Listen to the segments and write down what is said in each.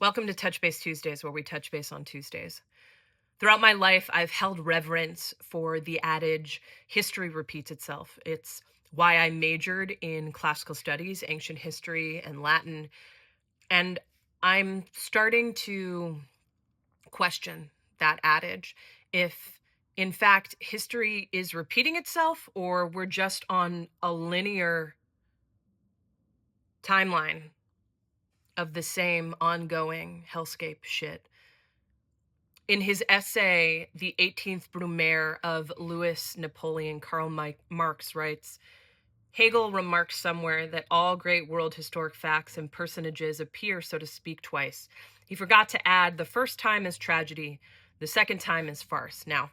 Welcome to Touch Base Tuesdays, where we touch base on Tuesdays. Throughout my life, I've held reverence for the adage, history repeats itself. It's why I majored in classical studies, ancient history, and Latin. And I'm starting to question that adage. If, in fact, history is repeating itself, or we're just on a linear timeline of the same ongoing hellscape shit. In his essay, The 18th Brumaire of Louis Napoleon, Karl Marx writes, Hegel remarks somewhere that all great world historic facts and personages appear, so to speak, twice. He forgot to add the first time is tragedy, the second time is farce. Now,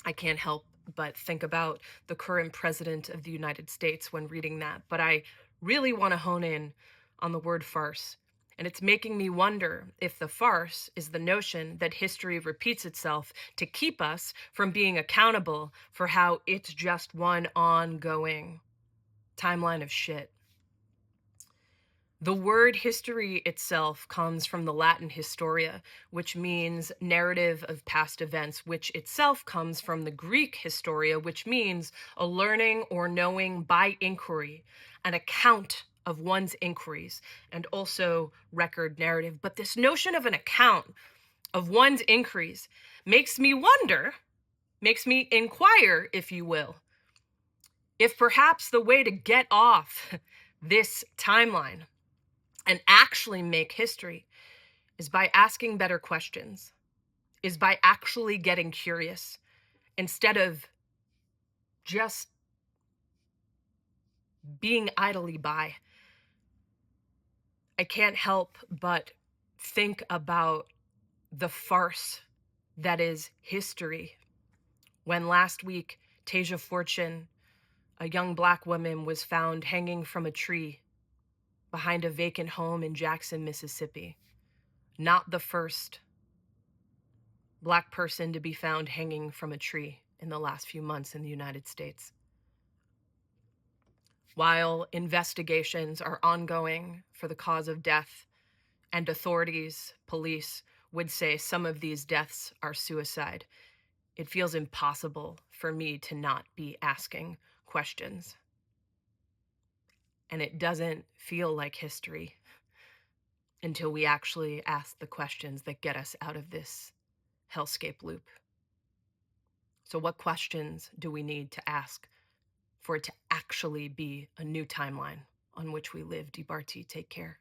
I can't help but think about the current president of the United States when reading that, but I really want to hone in on the word farce. And it's making me wonder if the farce is the notion that history repeats itself to keep us from being accountable for how it's just one ongoing timeline of shit. The word history itself comes from the Latin historia, which means narrative of past events, which itself comes from the Greek historia, which means a learning or knowing by inquiry, an account of one's inquiries, and also record narrative. But this notion of an account of one's inquiries makes me wonder, makes me inquire, if you will, if perhaps the way to get off this timeline and actually make history is by asking better questions, is by actually getting curious instead of just being idly by. I can't help but think about the farce that is history. When last week, Tasia Fortune, a young Black woman, was found hanging from a tree behind a vacant home in Jackson, Mississippi. Not the first Black person to be found hanging from a tree in the last few months in the United States. While investigations are ongoing for the cause of death, and authorities, police, would say some of these deaths are suicide, it feels impossible for me to not be asking questions. And it doesn't feel like history until we actually ask the questions that get us out of this hellscape loop. So what questions do we need to ask for it to actually be a new timeline on which we live? Debarty, take care.